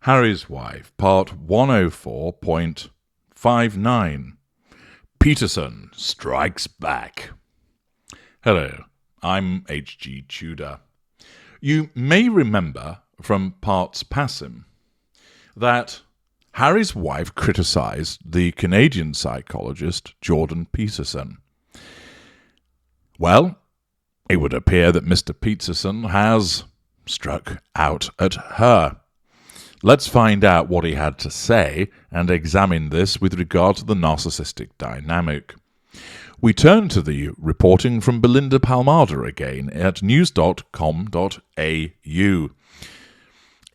Harry's Wife, Part 104.59. Peterson Strikes Back. Hello, I'm H.G. Tudor. You may remember from Parts Passim that Harry's wife criticised the Canadian psychologist Jordan Peterson. Well, it would appear that Mr. Peterson has struck out at her. Let's find out what he had to say and examine this with regard to the narcissistic dynamic. We turn to the reporting from Belinda Palmada again at news.com.au.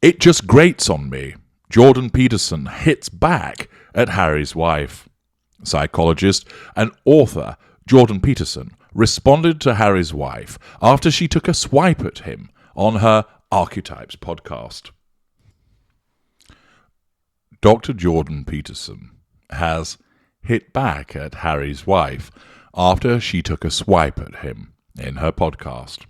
It just grates on me. Jordan Peterson hits back at Harry's wife. Psychologist and author Jordan Peterson responded to Harry's wife after she took a swipe at him on her Archetypes podcast. Dr. Jordan Peterson has hit back at Harry's wife after she took a swipe at him in her podcast.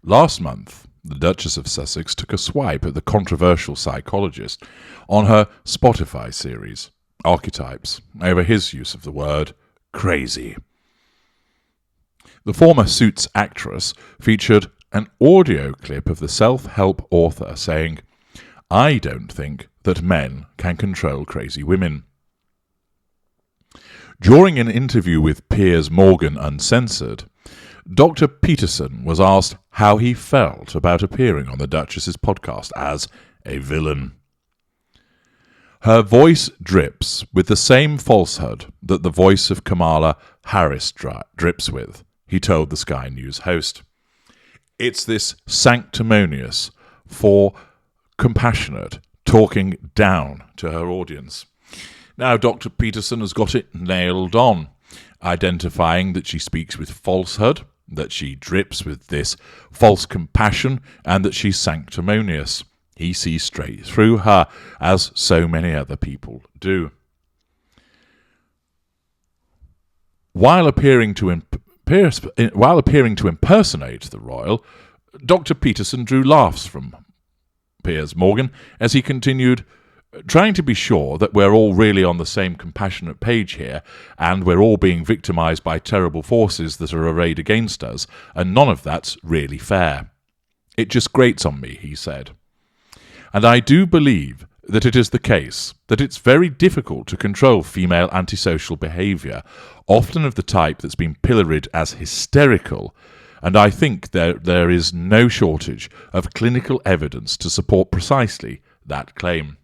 Last month, the Duchess of Sussex took a swipe at the controversial psychologist on her Spotify series, Archetypes, over his use of the word crazy. The former Suits actress featured an audio clip of the self-help author saying, "I don't think that men can control crazy women." During an interview with Piers Morgan Uncensored, Dr. Peterson was asked how he felt about appearing on the Duchess's podcast as a villain. Her voice drips with the same falsehood that the voice of Kamala Harris drips with, he told the Sky News host. It's this sanctimonious, compassionate, talking down to her audience. Now, Dr. Peterson has got it nailed on, identifying that she speaks with falsehood, that she drips with this false compassion, and that she's sanctimonious. He sees straight through her, as so many other people do. While appearing to impersonate the royal, Dr. Peterson drew laughs from Piers Morgan as he continued, trying to be sure that we're all really on the same compassionate page here, and we're all being victimised by terrible forces that are arrayed against us, and none of that's really fair. It just grates on me, he said. And I do believe that it is the case that it's very difficult to control female antisocial behaviour, often of the type that's been pilloried as hysterical, and I think there is no shortage of clinical evidence to support precisely that claim.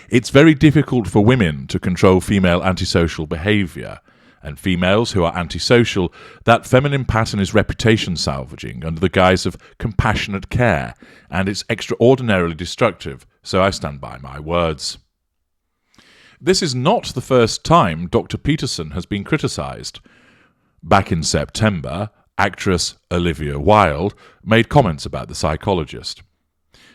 It's very difficult for women to control female antisocial behaviour, and females who are antisocial, that feminine pattern is reputation salvaging under the guise of compassionate care, and it's extraordinarily destructive, so I stand by my words. This is not the first time Dr. Peterson has been criticised. Back in September, actress Olivia Wilde made comments about the psychologist.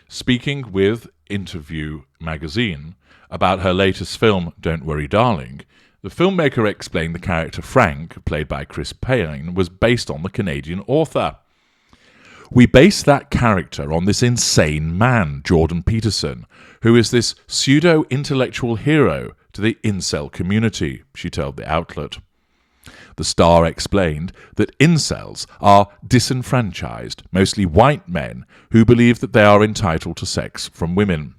Speaking with Interview magazine about her latest film, Don't Worry Darling, the filmmaker explained the character Frank, played by Chris Payne, was based on the Canadian author. "We base that character on this insane man, Jordan Peterson, who is this pseudo-intellectual hero to the incel community," she told the outlet. The star explained that incels are disenfranchised, mostly white men who believe that they are entitled to sex from women.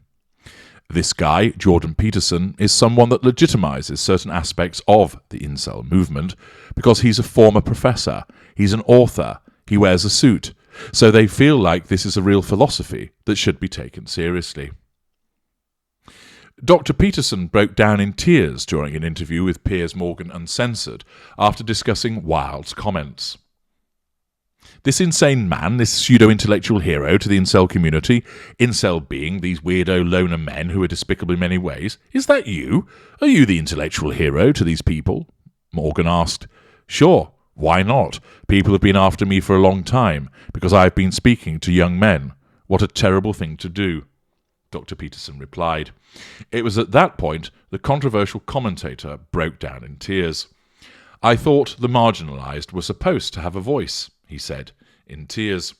This guy, Jordan Peterson, is someone that legitimizes certain aspects of the incel movement because he's a former professor, he's an author, he wears a suit, so they feel like this is a real philosophy that should be taken seriously. Dr. Peterson broke down in tears during an interview with Piers Morgan Uncensored after discussing Wilde's comments. This insane man, this pseudo-intellectual hero to the incel community, incel being these weirdo loner men who are despicable in many ways, is that you? Are you the intellectual hero to these people? Morgan asked. Sure, why not? People have been after me for a long time, because I've been speaking to young men. What a terrible thing to do. Dr. Peterson replied. It was at that point the controversial commentator broke down in tears. I thought the marginalised were supposed to have a voice, he said, in tears.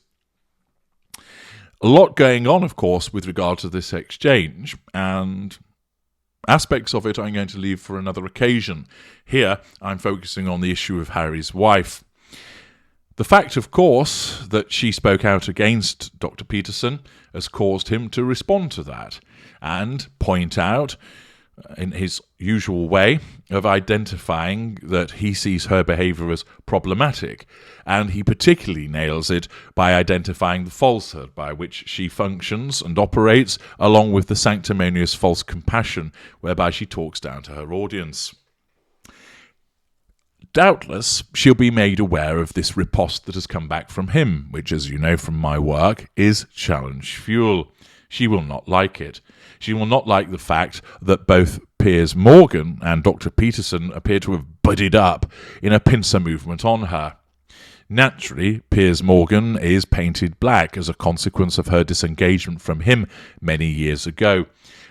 A lot going on, of course, with regard to this exchange, and aspects of it I'm going to leave for another occasion. Here, I'm focusing on the issue of Harry's wife. The fact, of course, that she spoke out against Dr. Peterson has caused him to respond to that and point out, in his usual way of identifying, that he sees her behaviour as problematic, and he particularly nails it by identifying the falsehood by which she functions and operates, along with the sanctimonious false compassion whereby she talks down to her audience. Doubtless, she'll be made aware of this riposte that has come back from him, which, as you know from my work, is challenge fuel. She will not like it. She will not like the fact that both Piers Morgan and Dr. Peterson appear to have buddied up in a pincer movement on her. Naturally, Piers Morgan is painted black as a consequence of her disengagement from him many years ago.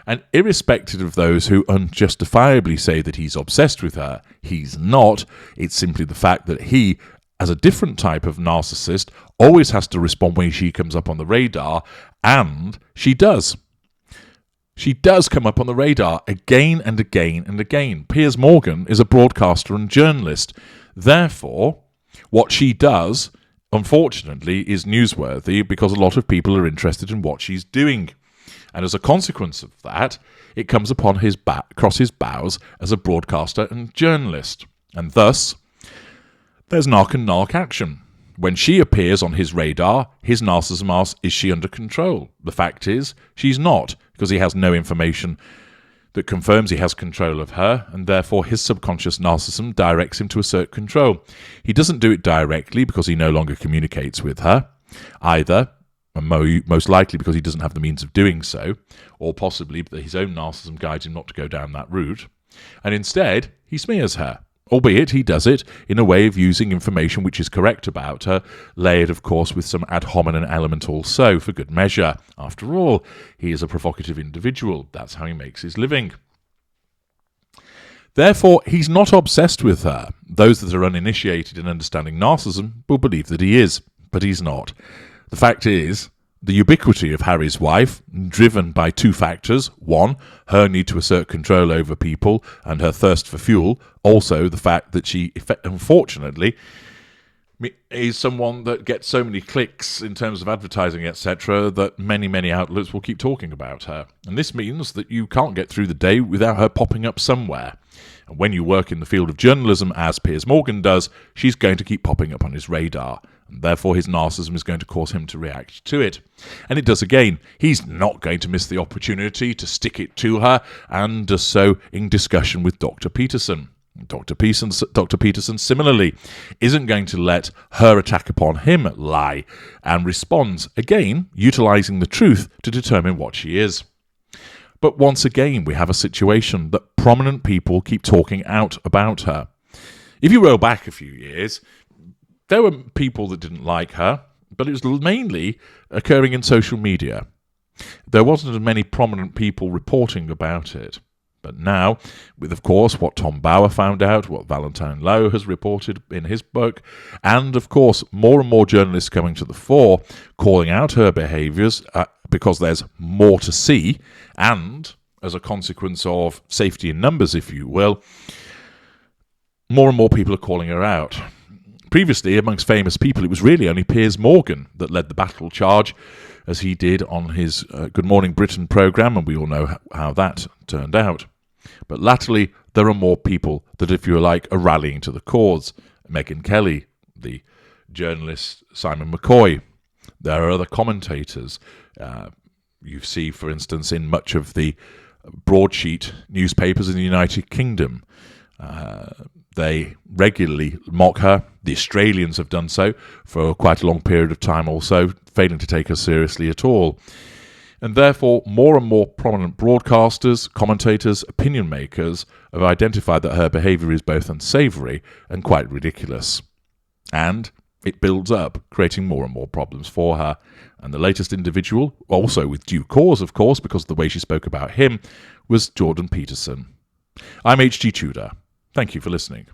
And irrespective of those who unjustifiably say that he's obsessed with her, he's not. It's simply the fact that he, as a different type of narcissist, always has to respond when she comes up on the radar, and she does. She does come up on the radar again and again and again. Piers Morgan is a broadcaster and journalist. Therefore, what she does, unfortunately, is newsworthy because a lot of people are interested in what she's doing. And as a consequence of that, it comes upon his across his bows as a broadcaster and journalist. And thus, there's narc and narc action. When she appears on his radar, his narcissism asks, is she under control? The fact is, she's not, because he has no information that confirms he has control of her, and therefore his subconscious narcissism directs him to assert control. He doesn't do it directly because he no longer communicates with her, either, and most likely because he doesn't have the means of doing so, or possibly that his own narcissism guides him not to go down that route, and instead he smears her. Albeit he does it in a way of using information which is correct about her, layered, of course, with some ad hominem element also, for good measure. After all, he is a provocative individual. That's how he makes his living. Therefore, he's not obsessed with her. Those that are uninitiated in understanding narcissism will believe that he is, but he's not. The fact is, the ubiquity of Harry's wife, driven by two factors: one, her need to assert control over people and her thirst for fuel; also the fact that she, unfortunately, is someone that gets so many clicks in terms of advertising, etc., that many outlets will keep talking about her. And this means that you can't get through the day without her popping up somewhere. And when you work in the field of journalism, as Piers Morgan does, she's going to keep popping up on his radar. And therefore his narcissism is going to cause him to react to it. And it does again. He's not going to miss the opportunity to stick it to her, and does so in discussion with Dr. Peterson. Dr. Peterson similarly isn't going to let her attack upon him lie, and responds, again, utilising the truth to determine what she is. But once again, we have a situation that prominent people keep talking out about her. If you roll back a few years, there were people that didn't like her, but it was mainly occurring in social media. There wasn't as many prominent people reporting about it. But now, with, of course, what Tom Bauer found out, what Valentine Lowe has reported in his book, and, of course, more and more journalists coming to the fore, calling out her behaviours because there's more to see, and, as a consequence of safety in numbers, if you will, more and more people are calling her out. Previously, amongst famous people, it was really only Piers Morgan that led the battle charge, as he did on his Good Morning Britain programme, and we all know how that turned out. But latterly, there are more people that, if you like, are rallying to the cause. Meghan Kelly, the journalist Simon McCoy. There are other commentators. You see, for instance, in much of the broadsheet newspapers in the United Kingdom, they regularly mock her. The Australians have done so for quite a long period of time also, failing to take her seriously at all. And therefore, more and more prominent broadcasters, commentators, opinion makers have identified that her behaviour is both unsavoury and quite ridiculous. And it builds up, creating more and more problems for her. And the latest individual, also with due cause, of course, because of the way she spoke about him, was Jordan Peterson. I'm H.G. Tudor. Thank you for listening.